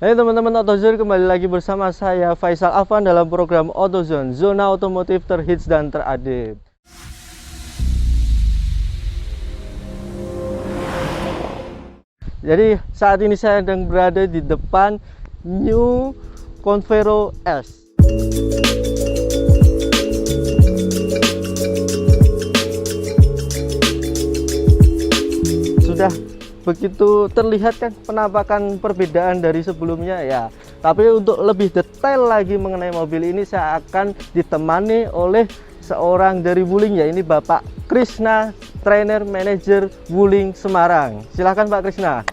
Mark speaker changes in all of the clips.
Speaker 1: Hai teman-teman AutoZone, kembali lagi bersama saya Faisal Afan dalam program AutoZone, zona otomotif terhits dan terupdate. Jadi saat ini saya sedang berada di depan New Convero S. Sudah begitu terlihat kan penampakan perbedaan dari sebelumnya ya. Tapi untuk lebih detail lagi mengenai mobil ini, saya akan ditemani oleh seorang dari Wuling, ya ini Bapak Krisna, trainer manager Wuling Semarang. Silahkan Pak Krisna.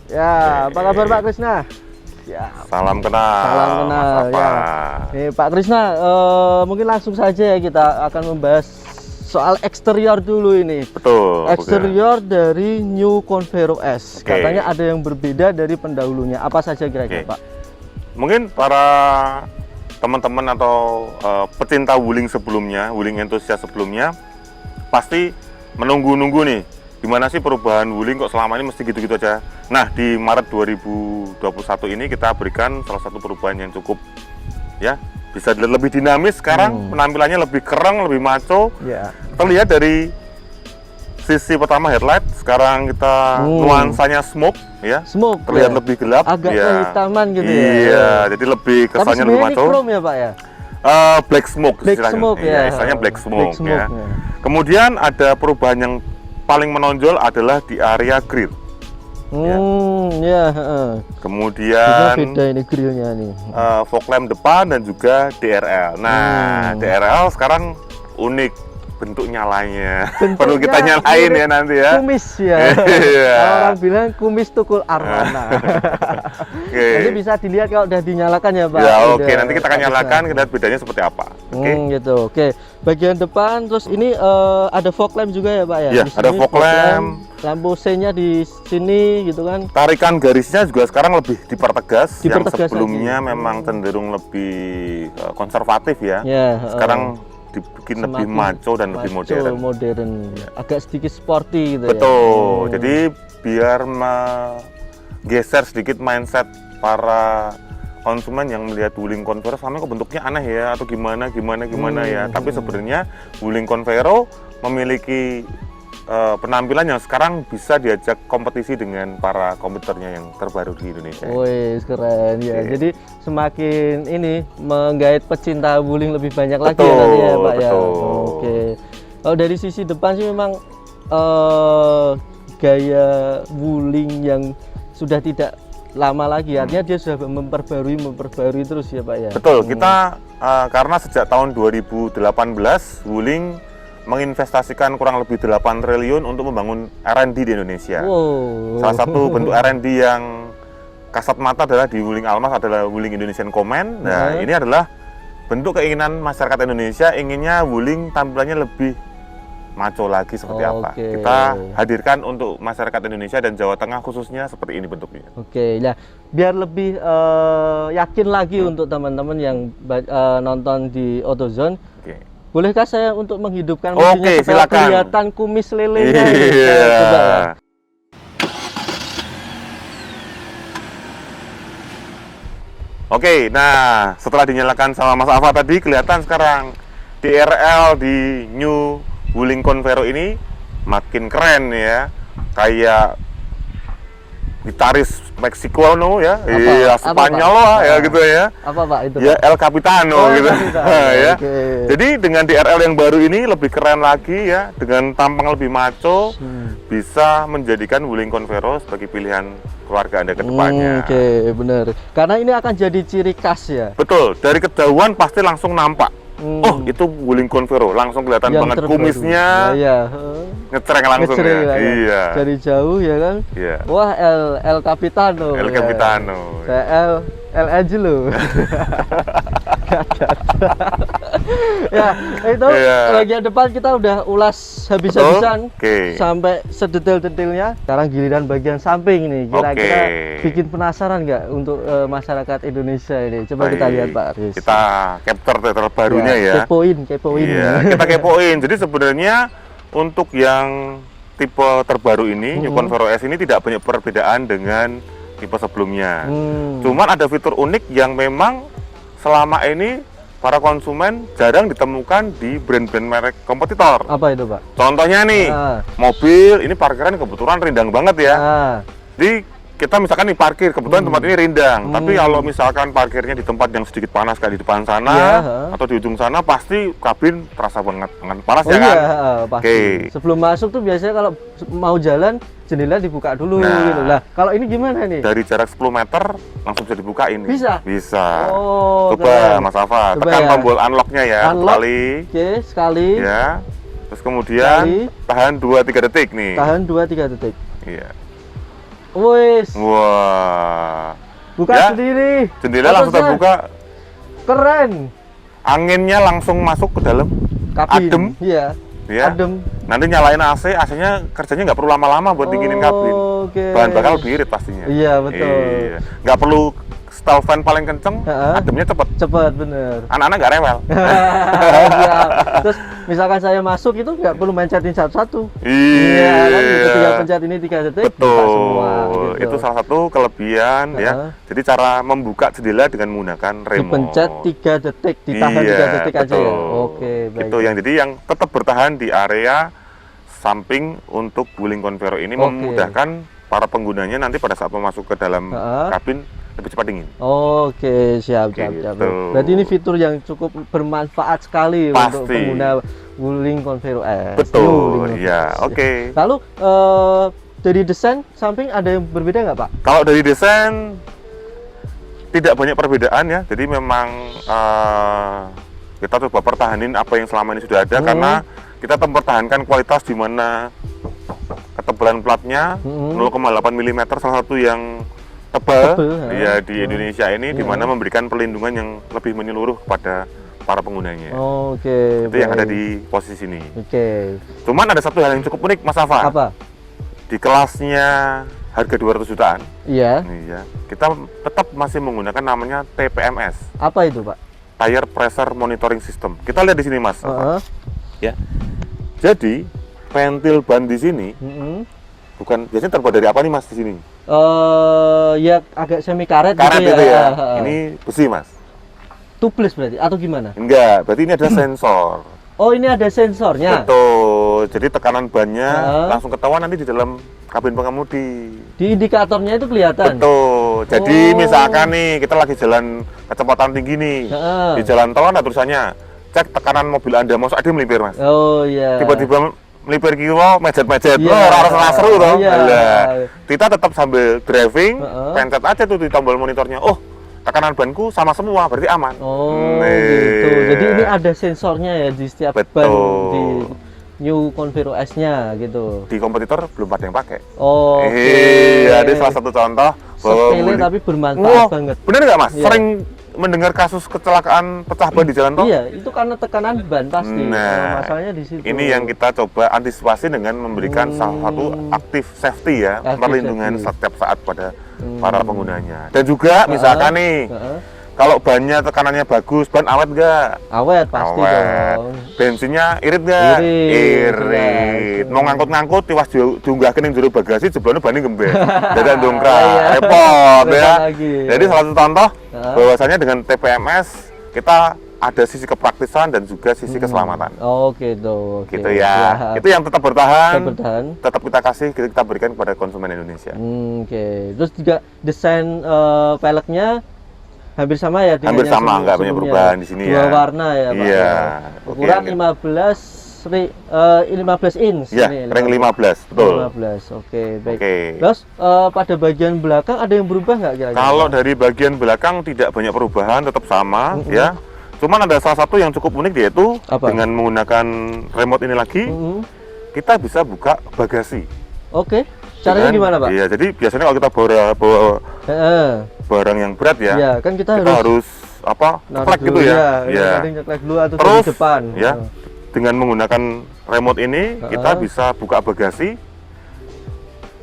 Speaker 1: Ya, apa kabar Pak Krisna? Ya.
Speaker 2: Salam kenal.
Speaker 1: Salam kenal. Ya. Nih, Pak Krisna, mungkin langsung saja ya kita akan membahas soal eksterior dulu ini.
Speaker 2: Betul.
Speaker 1: Eksterior dari New Convero S. Katanya ada yang berbeda dari pendahulunya. Apa saja kira-kira, Pak?
Speaker 2: Mungkin para teman-teman atau pecinta Wuling sebelumnya, Wuling entusias sebelumnya, pasti menunggu-nunggu nih, gimana sih perubahan Wuling kok selama ini mesti gitu-gitu aja. Nah, di Maret 2021 ini kita berikan salah satu perubahan yang cukup ya, bisa dilihat lebih dinamis sekarang, penampilannya lebih keren, lebih maco. Terlihat dari sisi pertama headlight, sekarang kita nuansanya smoke ya.
Speaker 1: Smoke
Speaker 2: terlihat
Speaker 1: ya,
Speaker 2: lebih gelap,
Speaker 1: agak
Speaker 2: ya.
Speaker 1: Kehitaman gitu ya.
Speaker 2: Iya, jadi lebih kesannya lebih maco.
Speaker 1: Tapi chrome ya Pak ya?
Speaker 2: Black smoke,
Speaker 1: black smoke ya.
Speaker 2: Istilahnya black smoke,
Speaker 1: black smoke
Speaker 2: ya. Kemudian ada perubahan yang paling menonjol adalah di area grill. Kemudian
Speaker 1: beda ini grillnya nih.
Speaker 2: fog lamp depan dan juga DRL. Nah, DRL sekarang unik bentuk nyalanya. Perlu kita nyalain ya nanti ya.
Speaker 1: Kumis ya. Orang bilang kumis tukul arwana. Nanti bisa dilihat kalau udah dinyalakan ya Pak.
Speaker 2: Ya oke, nanti kita akan nyalakan, kita lihat bedanya seperti apa.
Speaker 1: Gitu. Oke. Bagian depan, terus ini ada fog lamp juga ya Pak ya?
Speaker 2: Iya, ada fog lamp.
Speaker 1: Lampu C-nya di sini gitu kan.
Speaker 2: Tarikan garisnya juga sekarang lebih dipertegas. Yang sebelumnya memang cenderung lebih konservatif ya. Sekarang dibikin lebih maco dan lebih modern.
Speaker 1: Agak sedikit sporty gitu.
Speaker 2: Betul. Jadi biar menggeser sedikit mindset para konsumen yang melihat Wuling Convero sama kok bentuknya aneh ya, atau gimana ya. Tapi sebenarnya Wuling Convero memiliki penampilan yang sekarang bisa diajak kompetisi dengan para komputernya yang terbaru di Indonesia.
Speaker 1: Wih, keren ya. Jadi semakin ini menggait pecinta Wuling lebih banyak lagi ya nanti ya Pak ya. Oke. Kalau dari sisi depan sih memang gaya Wuling yang sudah tidak lama lagi, artinya dia sudah memperbarui terus ya Pak ya.
Speaker 2: Betul. Kita karena sejak tahun 2018 Wuling menginvestasikan kurang lebih 8 triliun untuk membangun R&D di Indonesia. Salah satu bentuk R&D yang kasat mata adalah di Wuling Almas adalah Wuling Indonesian Command. Nah, ini adalah bentuk keinginan masyarakat Indonesia, inginnya Wuling tampilannya lebih maco lagi seperti apa. Kita hadirkan untuk masyarakat Indonesia dan Jawa Tengah khususnya seperti ini bentuknya. Nah
Speaker 1: biar lebih yakin lagi untuk teman-teman yang nonton di AutoZone. Bolehkah saya untuk menghidupkan mesinnya supaya kelihatan kumis lelenya? Coba ya.
Speaker 2: Oke, nah setelah dinyalakan sama Mas Alfa tadi, kelihatan sekarang DRL di New Wuling Convero ini makin keren ya, kayak gitaris Meksiko ya, Spanyol lah ya gitu ya.
Speaker 1: Apa Pak itu?
Speaker 2: Ya El Capitano gitu. Ya. Jadi dengan DRL yang baru ini lebih keren lagi ya, dengan tampang lebih maco, bisa menjadikan Wuling Convero sebagai pilihan keluarga Anda ke depannya.
Speaker 1: Benar. Karena ini akan jadi ciri khas ya.
Speaker 2: Betul, dari kejauhan pasti langsung nampak. Oh, itu Wuling Convero, langsung kelihatan
Speaker 1: yang
Speaker 2: banget
Speaker 1: terbaru.
Speaker 2: Kumisnya. Ngecereng langsung ya.
Speaker 1: Iya. Dari jauh ya kan. Wah, El Capitano.
Speaker 2: El Capitano.
Speaker 1: Saya El Angelo. Ya, itu bagian depan kita udah ulas habis-habisan sampai sedetail-detailnya. Sekarang giliran bagian samping nih. Kira-kira bikin penasaran nggak untuk masyarakat Indonesia ini? Coba kita lihat Pak Aris.
Speaker 2: Kita capture terbarunya ya.
Speaker 1: Kepoin.
Speaker 2: Iya, kita kepoin. Jadi sebenarnya untuk yang tipe terbaru ini, New Convero S ini tidak banyak perbedaan dengan tipe sebelumnya.
Speaker 1: Hmm.
Speaker 2: Cuman ada fitur unik yang memang selama ini para konsumen jarang ditemukan di brand-brand merek kompetitor.
Speaker 1: Apa itu, Pak?
Speaker 2: Contohnya nih, mobil ini parkiran kebetulan rindang banget ya. Jadi kita misalkan nih parkir, kebetulan tempat ini rindang, tapi kalau misalkan parkirnya di tempat yang sedikit panas kayak di depan sana atau di ujung sana, pasti kabin terasa banget panas ya kan?
Speaker 1: Pasti. Sebelum masuk tuh biasanya kalau mau jalan jendela dibuka dulu gitu lah. Kalau ini gimana nih?
Speaker 2: Dari jarak 10 meter langsung bisa dibuka ini.
Speaker 1: Bisa?
Speaker 2: Bisa.
Speaker 1: Oh,
Speaker 2: coba
Speaker 1: keren.
Speaker 2: Mas Alfa,
Speaker 1: Coba
Speaker 2: tekan
Speaker 1: ya.
Speaker 2: tombol unlock-nya ya, sekali.
Speaker 1: Oke, sekali.
Speaker 2: Ya. Terus kemudian tahan 2-3 detik nih.
Speaker 1: Tahan 2-3 detik.
Speaker 2: Iya.
Speaker 1: Wes.
Speaker 2: Wah.
Speaker 1: Buka
Speaker 2: Ya,
Speaker 1: sendiri.
Speaker 2: jendela langsung terbuka.
Speaker 1: Keren.
Speaker 2: Anginnya langsung masuk ke dalam
Speaker 1: Kabin.
Speaker 2: adem.
Speaker 1: Iya.
Speaker 2: Ya.
Speaker 1: Adem.
Speaker 2: Nanti nyalain AC, AC-nya kerjanya nggak perlu lama-lama buat dinginin kabin.
Speaker 1: Oke.
Speaker 2: Bahan bakar lebih irit pastinya.
Speaker 1: Iya, betul.
Speaker 2: Iya. Nggak perlu style fan paling kenceng, ademnya cepet.
Speaker 1: Cepet, bener.
Speaker 2: Anak-anak nggak rewel.
Speaker 1: Siap. Terus misalkan saya masuk itu nggak perlu mencetin satu-satu.
Speaker 2: Iya.
Speaker 1: Kan gitu, tinggal pencet ini 3 detik, buka
Speaker 2: Betul.
Speaker 1: semua. Gitu.
Speaker 2: Itu salah satu kelebihan ya. Jadi cara membuka jendela dengan menggunakan remote.
Speaker 1: Dipencet 3 detik, ditahan 3 detik aja ya. Oke, baik.
Speaker 2: Itu yang jadi yang tetap bertahan di area samping untuk Wuling Convero ini memudahkan para penggunanya nanti pada saat masuk ke dalam kabin lebih cepat dingin.
Speaker 1: Oke, siap. Berarti ini fitur yang cukup bermanfaat sekali untuk pengguna Wuling Convero S.
Speaker 2: Betul, ya. Oke.
Speaker 1: Lalu dari desain samping ada yang berbeda nggak, Pak?
Speaker 2: Kalau dari desain tidak banyak perbedaan ya. Jadi memang kita coba pertahanin apa yang selama ini sudah ada karena kita mempertahankan kualitas di mana ketebalan platnya 0,8 mm, salah satu yang tebal ya di Indonesia ini, di mana memberikan perlindungan yang lebih menyeluruh kepada para penggunanya.
Speaker 1: Oke.
Speaker 2: Itu yang ada di posisi ini.
Speaker 1: Oke.
Speaker 2: Cuman ada satu hal yang cukup unik, Mas Alfa.
Speaker 1: Apa?
Speaker 2: Di kelasnya harga 200 jutaan.
Speaker 1: Iya.
Speaker 2: Iya. Kita tetap masih menggunakan namanya TPMS.
Speaker 1: Apa itu, Pak?
Speaker 2: Tire Pressure Monitoring System. Kita lihat di sini, Mas. Ya. Jadi pentil ban di sini bukan biasanya terbuat dari apa nih, Mas, di sini?
Speaker 1: Ya agak semi karet
Speaker 2: gitu
Speaker 1: ya.
Speaker 2: Itu ya. Ini besi, Mas.
Speaker 1: Tubeless berarti atau gimana?
Speaker 2: Enggak, berarti ini ada sensor.
Speaker 1: Oh, ini ada sensornya.
Speaker 2: Betul. Jadi tekanan bannya langsung ketahuan nanti di dalam kabin pengemudi.
Speaker 1: Di indikatornya itu kelihatan.
Speaker 2: Betul. Jadi misalkan nih kita lagi jalan kecepatan tinggi nih. Di jalan tol ada tulisannya cek tekanan mobil Anda, mau ada melipir, Mas.
Speaker 1: Oh iya.
Speaker 2: Tiba-tiba melipir kilo mejet-mejet. Orang seru toh. Kita tetap sambil driving, pencet aja tuh di tombol monitornya. Oh, tekanan banku sama semua, berarti aman.
Speaker 1: Oh, gitu. Jadi ini ada sensornya ya di setiap ban di New Convero S-nya gitu.
Speaker 2: Di kompetitor belum ada yang pakai.
Speaker 1: Oh,
Speaker 2: iya, ini salah satu contoh.
Speaker 1: Sepele tapi bermanfaat banget.
Speaker 2: Bener nggak, Mas? Sering mendengar kasus kecelakaan pecah ban di jalan tol?
Speaker 1: Iya, itu karena tekanan ban pasti.
Speaker 2: Nah,
Speaker 1: masalahnya di situ.
Speaker 2: Ini yang kita coba antisipasi dengan memberikan salah satu aktif safety ya, perlindungan setiap saat pada para penggunanya. Dan juga misalkan nih, kalau bannya tekanannya bagus, ban awet nggak?
Speaker 1: Awet pasti dong.
Speaker 2: Bensinnya irit nggak? Irit. Mau ngangkut-ngangkut, tiwas diunggah kening juru bagasi, jeblone bannya gembel. Dadak dongkrak, repot ya. Jadi salah satu contoh bahwasanya dengan TPMS kita ada sisi kepraktisan dan juga sisi keselamatan.
Speaker 1: Gitu.
Speaker 2: Gitu ya. Itu yang tetap bertahan. Tetap kita kasih, kita berikan kepada konsumen Indonesia.
Speaker 1: Terus juga desain velgnya hampir sama ya dengan
Speaker 2: hampir sama, nggak banyak perubahan di sini ya.
Speaker 1: Dua warna ya, Pak.
Speaker 2: Iya.
Speaker 1: Ukuran 15 inch.
Speaker 2: Ya, ring 15, betul.
Speaker 1: 15, oke, baik. Terus pada bagian belakang ada yang berubah nggak kira-kira?
Speaker 2: Kalau dari bagian belakang tidak banyak perubahan, tetap sama ya. Cuman ada salah satu yang cukup unik, yaitu dengan menggunakan remote ini lagi, kita bisa buka bagasi.
Speaker 1: Oke. Caranya gimana, Pak?
Speaker 2: Iya, jadi biasanya kalau kita bawa barang yang berat ya,
Speaker 1: iya, kan kita
Speaker 2: harus ngeklek gitu ya.
Speaker 1: Ngeklek dulu atau
Speaker 2: terus
Speaker 1: di depan.
Speaker 2: Ya, dengan menggunakan remote ini kita bisa buka bagasi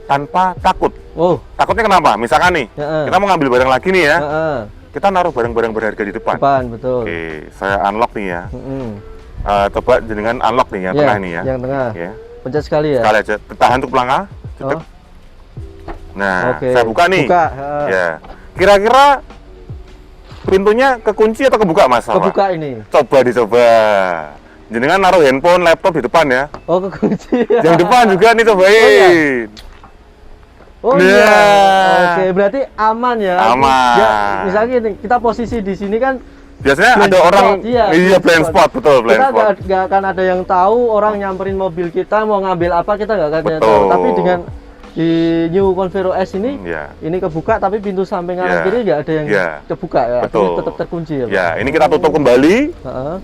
Speaker 2: tanpa takut. Takutnya kenapa? Misalkan nih, kita mau ngambil barang lagi nih ya, kita naruh barang-barang berharga di depan.
Speaker 1: Betul.
Speaker 2: Oke, saya unlock nih ya. Coba dengan unlock nih yang tengah nih ya.
Speaker 1: Yang tengah.
Speaker 2: Ya.
Speaker 1: Pencet sekali ya.
Speaker 2: Sekali aja. Tahan untuk pelangga. Nah,
Speaker 1: Oke,
Speaker 2: saya buka nih.
Speaker 1: buka,
Speaker 2: Ya. Kira-kira pintunya kekunci atau kebuka, Mas?
Speaker 1: kebuka ini.
Speaker 2: Coba dicoba. Jenengan naruh handphone, laptop di depan ya.
Speaker 1: Oh, kekunci.
Speaker 2: Yang depan juga nih cobain.
Speaker 1: Oh
Speaker 2: Nah.
Speaker 1: iya. Oke, berarti aman ya.
Speaker 2: Aman.
Speaker 1: Ya, misalnya gini, kita posisi di sini kan
Speaker 2: Biasanya
Speaker 1: blind
Speaker 2: ada orang,
Speaker 1: spot, iya,
Speaker 2: iya blind spot, betul blind
Speaker 1: kita
Speaker 2: spot.
Speaker 1: nggak akan ada yang tahu orang nyamperin mobil kita mau ngambil apa, kita nggak akan
Speaker 2: Betul.
Speaker 1: tahu. Tapi dengan di New Convero S ini,
Speaker 2: Ya.
Speaker 1: ini kebuka tapi pintu samping
Speaker 2: Ya.
Speaker 1: kanan kiri nggak ada yang
Speaker 2: Ya.
Speaker 1: kebuka ya.
Speaker 2: Betul.
Speaker 1: Artinya tetap terkunci ya, Pak?
Speaker 2: Ya, ini kita tutup kembali.
Speaker 1: Heeh.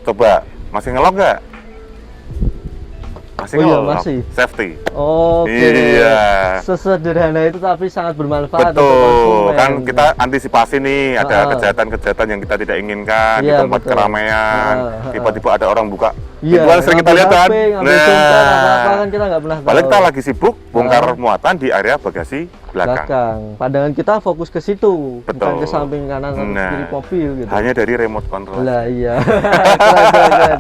Speaker 2: Coba, masih ngelok nggak? Masih
Speaker 1: Oh iya,
Speaker 2: ngelok.
Speaker 1: masih.
Speaker 2: Safety.
Speaker 1: Oke.
Speaker 2: Iya.
Speaker 1: Sesederhana itu tapi sangat bermanfaat untuk
Speaker 2: Betul,
Speaker 1: konsumen.
Speaker 2: kan kita antisipasi nih ada
Speaker 1: Ah.
Speaker 2: kejahatan-kejahatan yang kita tidak inginkan di
Speaker 1: Iya,
Speaker 2: tempat
Speaker 1: betul.
Speaker 2: keramaian.
Speaker 1: Ah.
Speaker 2: Tiba-tiba ada orang buka.
Speaker 1: Iya,
Speaker 2: Pintuan sering kita lihat kan.
Speaker 1: ngambil dompet, apa-apa kan kita nggak pernah tahu.
Speaker 2: Padahal kita lagi sibuk bongkar
Speaker 1: Ah.
Speaker 2: muatan di area bagasi belakang.
Speaker 1: Pandangan kita fokus ke situ, bukan
Speaker 2: Betul.
Speaker 1: ke samping kanan atau
Speaker 2: Nah,
Speaker 1: kiri mobil gitu.
Speaker 2: Hanya dari remote control.
Speaker 1: Lah iya. Keren.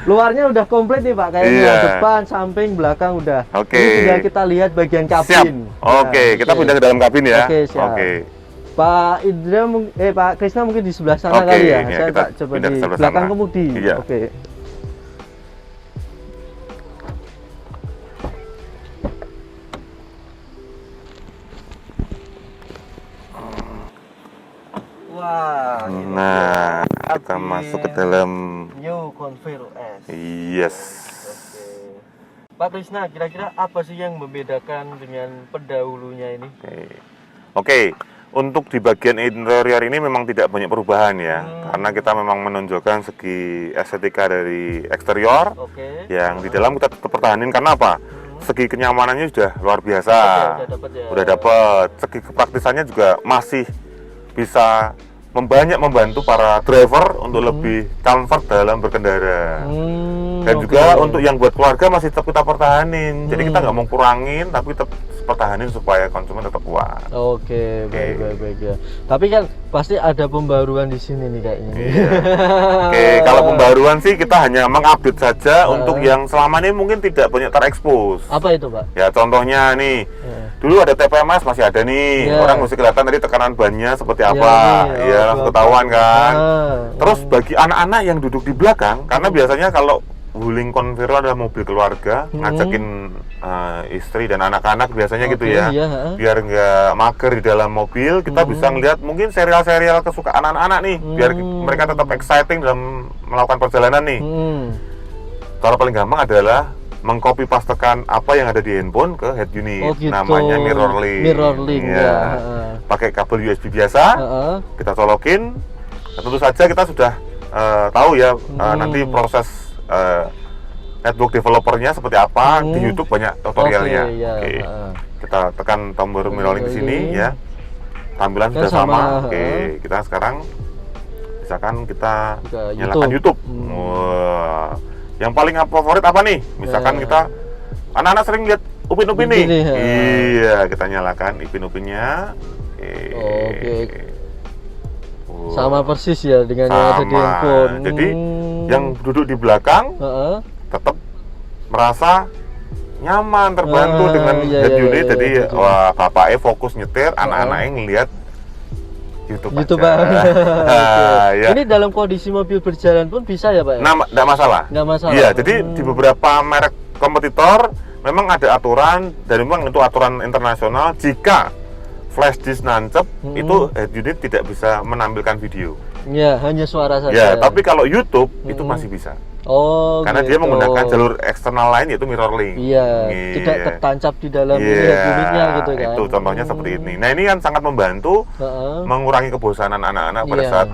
Speaker 1: Luarnya udah komplit nih Pak, kayaknya
Speaker 2: Iya.
Speaker 1: depan, samping, belakang udah.
Speaker 2: Oke.
Speaker 1: Ini tinggal kita lihat bagian
Speaker 2: Siap.
Speaker 1: kabin.
Speaker 2: Oke,
Speaker 1: Nah,
Speaker 2: kita pindah ke dalam kabin ya.
Speaker 1: Oke, siap.
Speaker 2: Oke.
Speaker 1: Pak Indra, Pak Krisna mungkin di sebelah sana
Speaker 2: Oke,
Speaker 1: kali ya.
Speaker 2: ini
Speaker 1: Saya
Speaker 2: kita
Speaker 1: tak coba
Speaker 2: pindah
Speaker 1: di
Speaker 2: ke sebelah
Speaker 1: belakang
Speaker 2: sana.
Speaker 1: kemudi.
Speaker 2: Iya.
Speaker 1: Oke. Wah, ini
Speaker 2: Nah,
Speaker 1: dia
Speaker 2: kita
Speaker 1: kabin
Speaker 2: masuk ke dalam.
Speaker 1: New Convero S.
Speaker 2: Yes.
Speaker 1: Oke. Pak Krisna, kira-kira apa sih yang membedakan dengan pendahulunya ini?
Speaker 2: Oke, untuk di bagian interior ini memang tidak banyak perubahan ya, karena kita memang menonjolkan segi estetika dari eksterior,
Speaker 1: Oke.
Speaker 2: yang di dalam kita tetap pertahanin karena apa? Segi kenyamanannya sudah luar biasa,
Speaker 1: Oke, udah dapet ya.
Speaker 2: udah dapet. Segi kepraktisannya juga masih bisa membantu para driver untuk lebih comfort dalam berkendara. Dan
Speaker 1: oke.
Speaker 2: juga untuk yang buat keluarga masih tetap kita pertahanin. Jadi kita nggak mau kurangin, tapi tetap pertahanin supaya konsumen tetap puas.
Speaker 1: Oke, baik ya. Tapi kan pasti ada pembaruan di sini nih kayaknya.
Speaker 2: Iya. Oke, kalau pembaruan sih kita hanya mengupdate saja untuk yang selama ini mungkin tidak banyak terekspos.
Speaker 1: Apa itu, Pak?
Speaker 2: Ya contohnya nih, dulu ada TPMS masih ada nih,
Speaker 1: Iya.
Speaker 2: orang mesti kelihatan tadi tekanan bannya seperti
Speaker 1: Iya
Speaker 2: apa,
Speaker 1: nih,
Speaker 2: ya
Speaker 1: oh,
Speaker 2: langsung ketahuan kan.
Speaker 1: Ah,
Speaker 2: Terus bagi anak-anak yang duduk di belakang, karena biasanya kalau Wuling Convero adalah mobil keluarga, ngajakin istri dan anak-anak biasanya gitu
Speaker 1: Oke,
Speaker 2: ya,
Speaker 1: iya,
Speaker 2: biar nggak mager di dalam mobil, kita bisa ngeliat mungkin serial-serial kesukaan anak-anak nih, biar mereka tetap exciting dalam melakukan perjalanan nih. Cara paling gampang adalah mengcopy pastekan apa yang ada di handphone ke head unit,
Speaker 1: Oh, gitu.
Speaker 2: namanya mirrorlink.
Speaker 1: Mirrorlink,
Speaker 2: Iya.
Speaker 1: ya.
Speaker 2: Pakai kabel USB biasa,
Speaker 1: Heeh.
Speaker 2: kita colokin. Dan tentu saja kita sudah tahu ya nanti proses network developernya seperti apa. Di YouTube banyak tutorialnya.
Speaker 1: Oke, iya,
Speaker 2: Oke. Kita tekan tombol mirrorlink di sini
Speaker 1: Mirrorlink.
Speaker 2: ya. Tampilan
Speaker 1: Ya,
Speaker 2: sudah sama.
Speaker 1: sama,
Speaker 2: Oke, kita sekarang misalkan kita
Speaker 1: Buka
Speaker 2: nyalakan YouTube. Wah. Yang paling favorit apa nih? Misalkan
Speaker 1: Ya.
Speaker 2: kita anak-anak sering lihat Upin-Upin nih.
Speaker 1: Upin ya.
Speaker 2: Iya, kita nyalakan Upin-Upinnya.
Speaker 1: Oke.
Speaker 2: Wah.
Speaker 1: Sama persis ya dengan yang ada di
Speaker 2: Sama.
Speaker 1: handphone.
Speaker 2: Jadi yang duduk di belakang
Speaker 1: Heeh.
Speaker 2: tetap merasa nyaman, terbantu
Speaker 1: Ah,
Speaker 2: dengan
Speaker 1: iya,
Speaker 2: head
Speaker 1: iya,
Speaker 2: unit.
Speaker 1: iya,
Speaker 2: Jadi
Speaker 1: iya.
Speaker 2: wah, bapaknya fokus nyetir, anak-anaknya ngelihat YouTube
Speaker 1: YouTube,
Speaker 2: aja.
Speaker 1: Pak.
Speaker 2: Nah, ya.
Speaker 1: Ini dalam kondisi mobil berjalan pun bisa ya, Pak? Ya?
Speaker 2: Nah, nggak masalah.
Speaker 1: Nggak masalah.
Speaker 2: Iya, jadi di beberapa merek kompetitor memang ada aturan, dan memang itu aturan internasional, jika flash disk nancep itu head unit tidak bisa menampilkan video.
Speaker 1: Ya, hanya suara saja.
Speaker 2: Ya, tapi kalau YouTube itu masih bisa.
Speaker 1: Oh,
Speaker 2: Karena dia
Speaker 1: gitu.
Speaker 2: menggunakan jalur eksternal lain yaitu mirrorlink.
Speaker 1: Iya,
Speaker 2: Iya.
Speaker 1: tidak tertancap di dalam
Speaker 2: Iya,
Speaker 1: head unitnya gitu kan.
Speaker 2: itu contohnya seperti ini. Nah, ini kan sangat membantu
Speaker 1: Heeh.
Speaker 2: mengurangi kebosanan anak-anak pada
Speaker 1: Iya.
Speaker 2: saat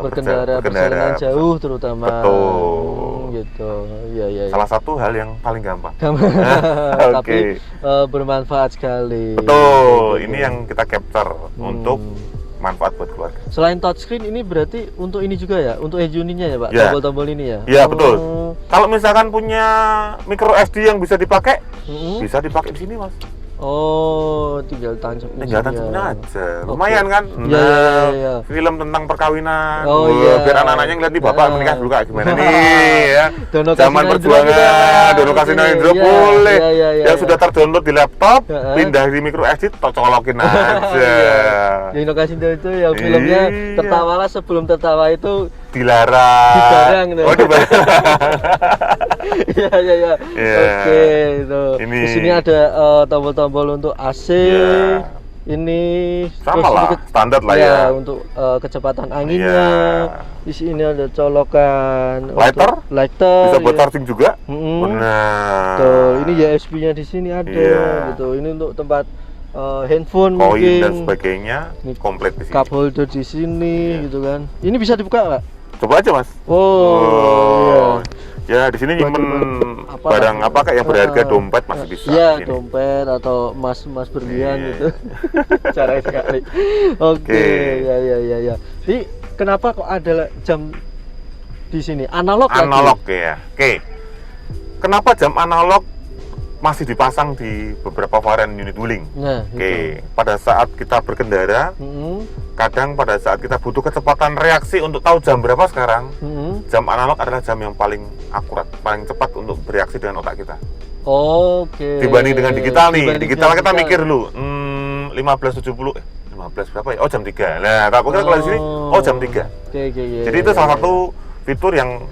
Speaker 1: berkendara perjalanan jauh terutama.
Speaker 2: Betul.
Speaker 1: Gitu. Iya, iya.
Speaker 2: Salah satu hal yang paling gampang.
Speaker 1: Tapi
Speaker 2: Oke.
Speaker 1: bermanfaat sekali.
Speaker 2: Betul,
Speaker 1: Gitu.
Speaker 2: ini yang kita capture untuk manfaat buat keluarga.
Speaker 1: Selain touchscreen ini berarti untuk ini juga ya, untuk head unitnya ya, Pak?
Speaker 2: Ya.
Speaker 1: Tombol-tombol ini ya?
Speaker 2: Iya, betul. Kalau misalkan punya micro SD yang bisa dipakai,
Speaker 1: Mm-mm.
Speaker 2: bisa dipakai di sini, Mas.
Speaker 1: Oh, tinggal tinggal tancapin
Speaker 2: tinggal
Speaker 1: sini
Speaker 2: tancapin
Speaker 1: ya.
Speaker 2: aja. Lumayan kan?
Speaker 1: Iya, iya, iya.
Speaker 2: Film tentang perkawinan.
Speaker 1: Oh,
Speaker 2: Wah,
Speaker 1: iya.
Speaker 2: biar anak-anaknya ngeliat nih bapak menikah dulu kayak gimana nih ya.
Speaker 1: Dono
Speaker 2: Zaman
Speaker 1: Kasino Indro
Speaker 2: perjuangan,
Speaker 1: juga.
Speaker 2: Dono Kasino
Speaker 1: Oke,
Speaker 2: Indro
Speaker 1: iya,
Speaker 2: boleh.
Speaker 1: iya, iya, iya,
Speaker 2: Yang
Speaker 1: iya.
Speaker 2: sudah terdownload di laptop,
Speaker 1: Heeh.
Speaker 2: pindah di micro SD, colokin aja.
Speaker 1: Iya. Dono Kasino itu yang filmnya
Speaker 2: Iya.
Speaker 1: tertawalah sebelum tertawa itu
Speaker 2: Dilarang.
Speaker 1: dibarang.
Speaker 2: Oh, dibarang.
Speaker 1: Iya, iya, iya.
Speaker 2: Iya.
Speaker 1: Oke, itu.
Speaker 2: Ini.
Speaker 1: Di sini ada tombol-tombol untuk AC.
Speaker 2: Iya.
Speaker 1: Ini
Speaker 2: Sama
Speaker 1: terus
Speaker 2: lah,
Speaker 1: ini
Speaker 2: standar lah ya.
Speaker 1: untuk kecepatan anginnya.
Speaker 2: Iya.
Speaker 1: Di sini ada colokan
Speaker 2: Lighter?
Speaker 1: untuk lighter.
Speaker 2: Bisa buat
Speaker 1: ya.
Speaker 2: charging juga.
Speaker 1: Mm-mm.
Speaker 2: Benar.
Speaker 1: Tuh, ini USB-nya di sini ada
Speaker 2: Iya.
Speaker 1: gitu. Ini untuk tempat handphone
Speaker 2: Koin
Speaker 1: mungkin.
Speaker 2: dan sebagainya
Speaker 1: Ini
Speaker 2: komplit di sini.
Speaker 1: Cup holder di sini
Speaker 2: Iya.
Speaker 1: gitu kan. Ini bisa dibuka nggak?
Speaker 2: Coba aja, Mas.
Speaker 1: Oh,
Speaker 2: Ya, di sini
Speaker 1: Buat
Speaker 2: nyimpen
Speaker 1: apa
Speaker 2: barang
Speaker 1: lah?
Speaker 2: apa kayak yang berharga
Speaker 1: Ah,
Speaker 2: dompet masih bisa.
Speaker 1: Iya,
Speaker 2: di sini.
Speaker 1: dompet atau emas berlian
Speaker 2: Iya.
Speaker 1: gitu. Cara sekali. Oke,
Speaker 2: Oke.
Speaker 1: ya ya ya ya. Jadi kenapa kok ada jam di sini? Analog lagi?
Speaker 2: Analog ya. Oke. Kenapa jam analog masih dipasang di beberapa varian unit wuling?
Speaker 1: Nah,
Speaker 2: Oke, pada saat kita berkendara, kadang pada saat kita butuh kecepatan reaksi untuk tahu jam berapa sekarang, jam analog adalah jam yang paling akurat, paling cepat untuk bereaksi dengan otak kita.
Speaker 1: Oke.
Speaker 2: Dibanding dengan digital nih,
Speaker 1: Dibanding
Speaker 2: digital
Speaker 1: dengan
Speaker 2: kita mikir dulu, 15.70, 15 berapa ya? Oh, jam 3. Nah, tak kira kalau di sini, oh jam 3.
Speaker 1: Oke, iya,
Speaker 2: Jadi
Speaker 1: iya,
Speaker 2: itu
Speaker 1: iya,
Speaker 2: salah
Speaker 1: iya.
Speaker 2: satu fitur yang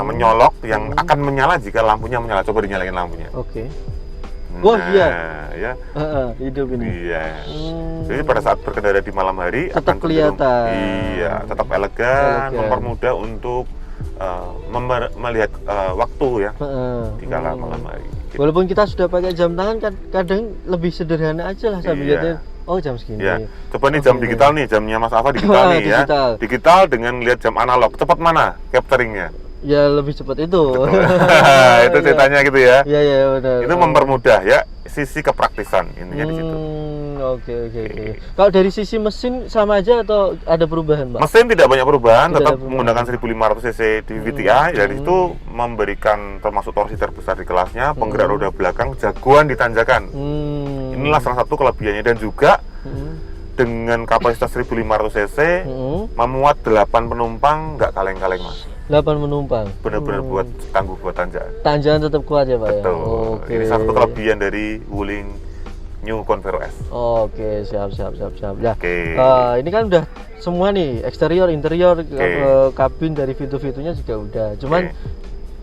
Speaker 2: menyolok, yang akan menyala jika lampunya menyala. Coba dinyalain lampunya.
Speaker 1: Oke. Wah, iya.
Speaker 2: Ya.
Speaker 1: Hidup ini.
Speaker 2: Iya. Jadi pada saat berkendara di malam hari
Speaker 1: Tetap
Speaker 2: akan cenderung-
Speaker 1: kelihatan.
Speaker 2: Iya, tetap elegan,
Speaker 1: Elegan.
Speaker 2: mempermudah untuk melihat waktu ya di kala
Speaker 1: Hmm.
Speaker 2: malam hari. Gitu.
Speaker 1: Walaupun kita sudah pakai jam tangan, kadang lebih sederhana aja lah sambil
Speaker 2: Iya.
Speaker 1: liatin. Oh, jam segini.
Speaker 2: Ya, coba nih jam
Speaker 1: Oke.
Speaker 2: digital nih, jamnya Mas Alfa digital nih ya.
Speaker 1: Digital.
Speaker 2: Digital dengan lihat jam analog, cepat mana capturingnya?
Speaker 1: Ya lebih cepat itu.
Speaker 2: Itu ceritanya gitu ya.
Speaker 1: Iya, iya benar.
Speaker 2: Itu mempermudah ya sisi kepraktisan intinya di situ.
Speaker 1: Oke. Kalau dari sisi mesin sama aja atau ada perubahan, Pak?
Speaker 2: Mesin tidak banyak perubahan,
Speaker 1: Tidak
Speaker 2: tetap
Speaker 1: ada perubahan.
Speaker 2: menggunakan 1500 cc di VTI. Dari itu memberikan termasuk torsi terbesar di kelasnya, penggerak roda belakang, jagoan di tanjakan. Inilah salah satu kelebihannya, dan juga dengan kapasitas 1500 cc memuat 8 penumpang, nggak kaleng-kaleng Mas.
Speaker 1: 8 penumpang.
Speaker 2: Benar-benar buat tangguh buat tanjakan.
Speaker 1: Tanjakan tetap kuat ya, Pak ya.
Speaker 2: Betul.
Speaker 1: Oke.
Speaker 2: Ini salah satu kelebihan dari Wuling New Convero S.
Speaker 1: Oke, siap. Ya.
Speaker 2: Oke.
Speaker 1: Ini kan udah semua nih, eksterior, interior,
Speaker 2: Oke.
Speaker 1: kabin dari fitur-fiturnya juga udah. Cuman
Speaker 2: Oke.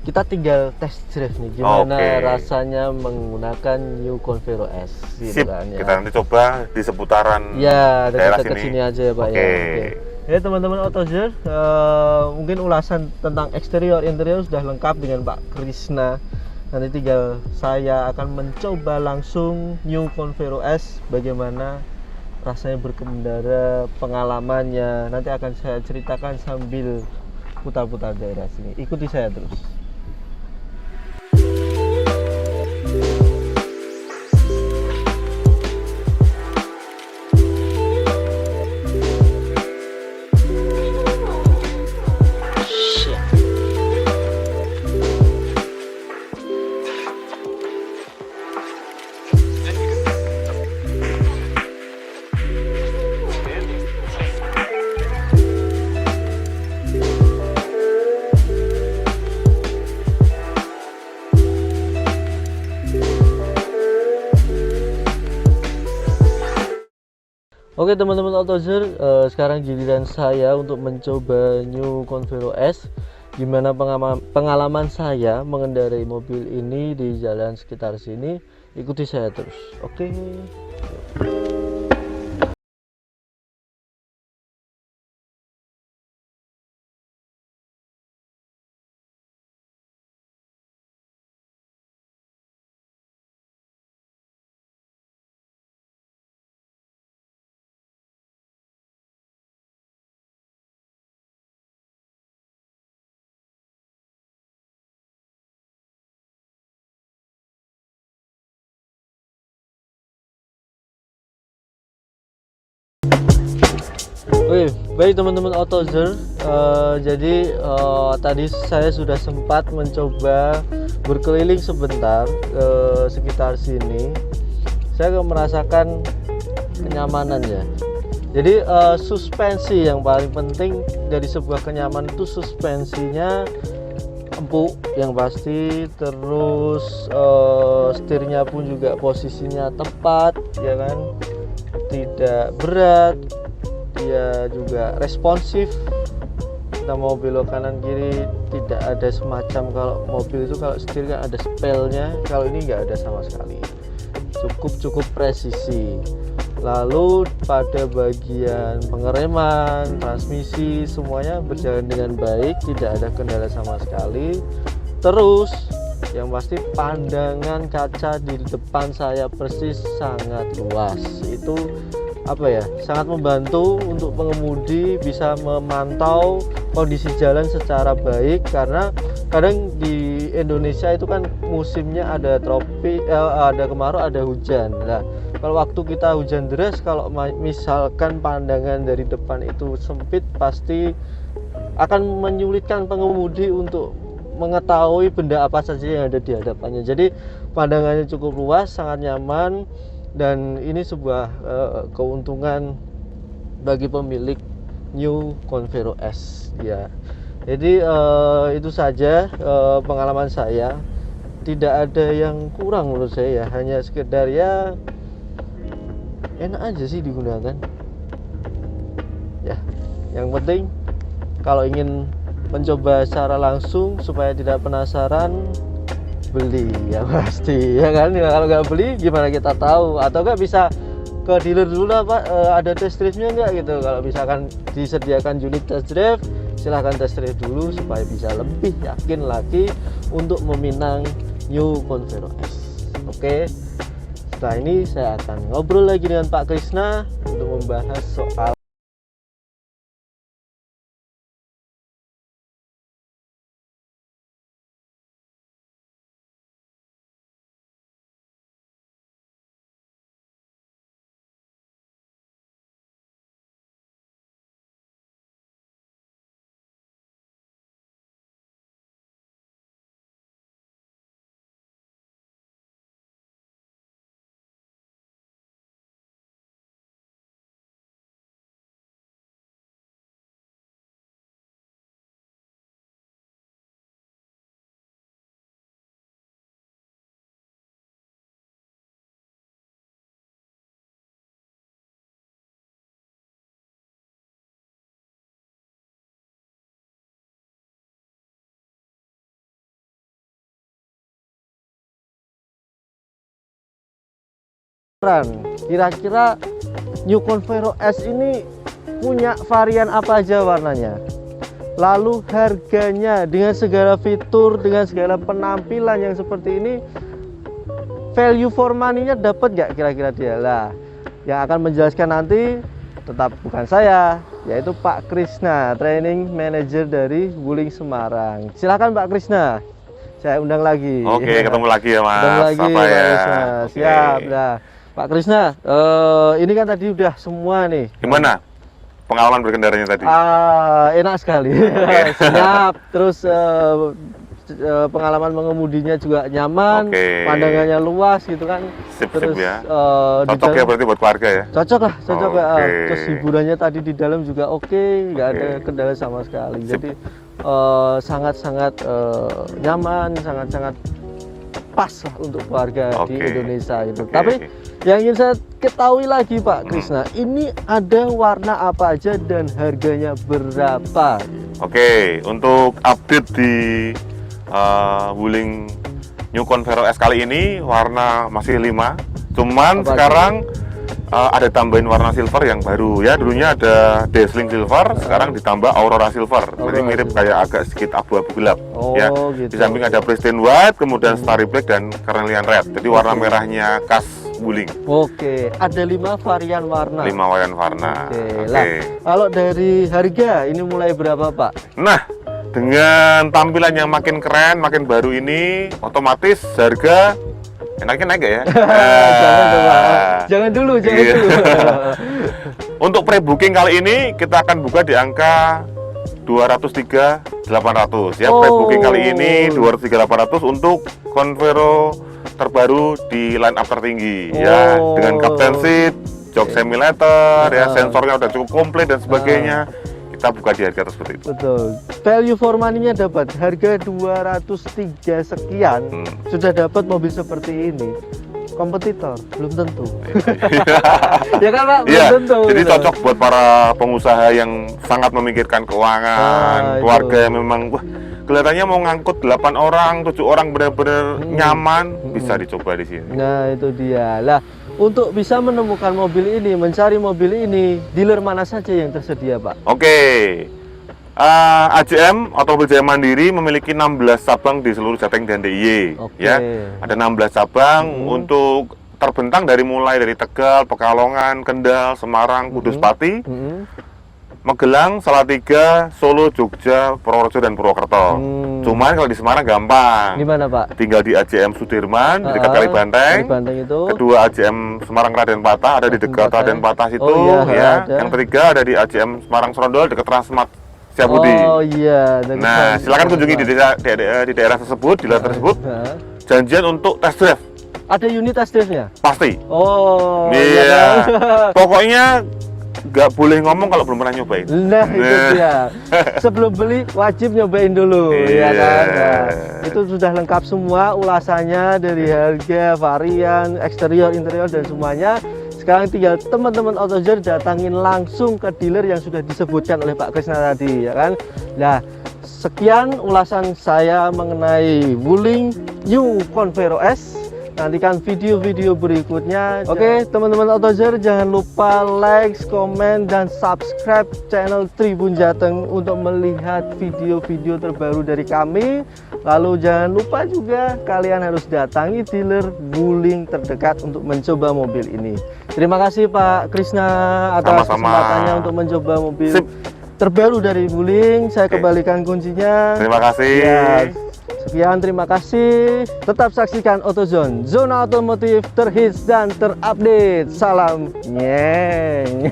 Speaker 1: kita tinggal test drive nih, gimana
Speaker 2: Oke.
Speaker 1: rasanya menggunakan New Convero S
Speaker 2: Sip,
Speaker 1: gitu kan ya.
Speaker 2: kita nanti coba di seputaran
Speaker 1: Ya,
Speaker 2: daerah
Speaker 1: dekat
Speaker 2: sini.
Speaker 1: sini aja ya, Pak
Speaker 2: Oke.
Speaker 1: ya. Oke. Ya teman-teman Autozer, mungkin ulasan tentang eksterior interior sudah lengkap dengan Pak Krisna. Nanti tinggal saya akan mencoba langsung New Convero S, bagaimana rasanya berkendara, pengalamannya. Nanti akan saya ceritakan sambil putar-putar daerah sini. Ikuti saya terus. Oke teman-teman Autozer, sekarang giliran saya untuk mencoba New Convero S. Gimana pengalaman saya mengendarai mobil ini di jalan sekitar sini? Ikuti saya terus. Oke. Oke, baik teman-teman Autozer, jadi tadi saya sudah sempat mencoba berkeliling sebentar sekitar sini. Saya merasakan kenyamanan ya. Jadi suspensi yang paling penting dari sebuah kenyamanan itu suspensinya empuk yang pasti, terus setirnya pun juga posisinya tepat ya kan, tidak berat, dia juga responsif. Kita mau belok kanan kiri tidak ada semacam, kalau mobil itu kalau setir kan ada spellnya, kalau ini nggak ada sama sekali, cukup presisi. Lalu pada bagian pengereman, transmisi, semuanya berjalan dengan baik, tidak ada kendala sama sekali. Terus yang pasti pandangan kaca di depan saya persis sangat luas. Itu apa ya, sangat membantu untuk pengemudi bisa memantau kondisi jalan secara baik, karena kadang di Indonesia itu kan musimnya ada tropis, ada kemarau, ada hujan. Nah, kalau waktu kita hujan deras, kalau misalkan pandangan dari depan itu sempit, pasti akan menyulitkan pengemudi untuk mengetahui benda apa saja yang ada di hadapannya. Jadi pandangannya cukup luas, sangat nyaman, dan ini sebuah keuntungan bagi pemilik New Convero S ya. Jadi itu saja pengalaman saya, tidak ada yang kurang menurut saya ya, hanya sekedar ya enak aja sih digunakan ya. Yang penting kalau ingin mencoba secara langsung supaya tidak penasaran, beli ya pasti ya kan. Ya, kalau nggak beli gimana kita tahu, atau nggak bisa ke dealer dulu lah Pak, ada test drive-nya nggak gitu. Kalau misalkan disediakan unit test drive, silahkan test drive dulu supaya bisa lebih yakin lagi untuk meminang New Convero S. Oke, setelah ini saya akan ngobrol lagi dengan Pak Krisna untuk membahas soal kira-kira New Convero S ini punya varian apa aja warnanya, lalu harganya dengan segala fitur, dengan segala penampilan yang seperti ini, value for money-nya dapat nggak kira-kira dia lah. Yang akan menjelaskan nanti tetap bukan saya, yaitu Pak Krisna, training manager dari Wuling Semarang. Silakan Pak Krisna, saya undang lagi.
Speaker 2: Oke, ketemu lagi ya Mas.
Speaker 1: Ketemu lagi
Speaker 2: Apa
Speaker 1: Pak
Speaker 2: ya?
Speaker 1: Krisna. Siap. Nah, Pak Krisna, ini kan tadi udah semua nih.
Speaker 2: Gimana pengalaman berkendaranya tadi?
Speaker 1: Enak sekali. Senyap, terus pengalaman mengemudinya juga nyaman, pandangannya luas gitu kan.
Speaker 2: Sip,
Speaker 1: terus
Speaker 2: ya.
Speaker 1: di
Speaker 2: Cocok
Speaker 1: dalam,
Speaker 2: ya berarti buat keluarga ya?
Speaker 1: cocok lah, cocok ya.
Speaker 2: Oke.
Speaker 1: Terus hiburannya tadi di dalam juga oke, nggak ada kendala sama sekali.
Speaker 2: Sip.
Speaker 1: Jadi sangat-sangat nyaman, sangat-sangat pas lah untuk keluarga di Indonesia gitu. Tapi yang ingin saya ketahui lagi Pak Krisna, ini ada warna apa aja dan harganya berapa?
Speaker 2: Oke, untuk update di Wuling New Convero S kali ini warna masih 5, cuman
Speaker 1: Apa
Speaker 2: sekarang ada tambahin warna silver yang baru ya. Dulunya ada dazzling silver, sekarang ditambah aurora silver. Jadi mirip kayak agak sedikit abu-abu gelap ya.
Speaker 1: Gitu.
Speaker 2: Di samping ada pristine white, kemudian starry black dan carnelian red. Jadi warna merahnya khas Wuling.
Speaker 1: Oke, ada 5 varian warna.
Speaker 2: 5 varian warna.
Speaker 1: Lah, kalau dari harga ini mulai berapa Pak?
Speaker 2: Nah, dengan tampilan yang makin keren, makin baru ini, otomatis harga enaknya naik ya?
Speaker 1: Jangan dulu.
Speaker 2: Untuk pre-booking kali ini kita akan buka di angka 203.800 ya. Pre-booking kali ini 203.800 untuk Convero terbaru di line up tertinggi ya, dengan captain seat, jok simulator, ya sensornya udah cukup komplit dan sebagainya. Kita buka di harga seperti itu.
Speaker 1: Betul. Value for money-nya dapat harga 203 sekian. Sudah dapat mobil seperti ini. Kompetitor belum tentu. Ya kan Pak, belum
Speaker 2: Iya,
Speaker 1: tentu.
Speaker 2: jadi
Speaker 1: gitu.
Speaker 2: cocok buat para pengusaha yang sangat memikirkan keuangan, keluarga yang memang wah, kelihatannya mau ngangkut 8 orang, 7 orang benar-benar nyaman, bisa dicoba di sini.
Speaker 1: Nah, itu dia. Lah, untuk bisa menemukan mobil ini, mencari mobil ini, dealer mana saja yang tersedia, Pak?
Speaker 2: Oke. AJM Otomobil Jaya Mandiri memiliki 16 cabang di seluruh Jateng dan DIY.
Speaker 1: Oke.
Speaker 2: Ya, ada 16 cabang untuk terbentang mulai dari Tegal, Pekalongan, Kendal, Semarang, Kudus, Pati, Magelang, Salatiga, Solo, Jogja, Purworejo, dan Purwokerto. Cuman kalau di Semarang gampang.
Speaker 1: Di mana, Pak?
Speaker 2: Tinggal di AJM Sudirman, di dekat Kalibanteng.
Speaker 1: Kalibanteng itu.
Speaker 2: Kedua AJM Semarang Raden Patah, ada di dekat Raden Patah situ.
Speaker 1: Oh, iya,
Speaker 2: ya. Yang ketiga ada di AJM Semarang Serondol, dekat Transmart Setiabudi.
Speaker 1: Oh iya.
Speaker 2: Nah, silakan kunjungi di daerah tersebut, di daerah tersebut. Janjian untuk test drive.
Speaker 1: Ada unit test drive-nya?
Speaker 2: Pasti.
Speaker 1: Oh,
Speaker 2: Iya.
Speaker 1: kan?
Speaker 2: Pokoknya nggak boleh ngomong kalau belum pernah nyobain.
Speaker 1: Nah, itu dia. Sebelum beli wajib nyobain dulu, ya kan? Nah, itu sudah lengkap semua ulasannya dari harga, varian, eksterior, interior dan semuanya. Sekarang tinggal teman-teman AutoZone datangin langsung ke dealer yang sudah disebutkan oleh Pak Krisna tadi, ya kan? Nah, sekian ulasan saya mengenai Wuling New Convero S. Nantikan video-video berikutnya. Oke, teman-teman AutoZone, jangan lupa like, komen, dan subscribe channel Tribun Jateng untuk melihat video-video terbaru dari kami. Lalu jangan lupa juga kalian harus datangi dealer Wuling terdekat untuk mencoba mobil ini. Terima kasih Pak Krisna atas kesempatannya untuk mencoba mobil terbaru dari Wuling. Saya kembalikan kuncinya.
Speaker 2: Terima kasih.
Speaker 1: Ya. Sekian, terima kasih. Tetap saksikan AutoZone, zona otomotif terhits dan terupdate. Salam nyeng.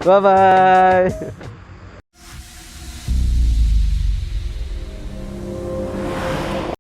Speaker 1: Bye-bye.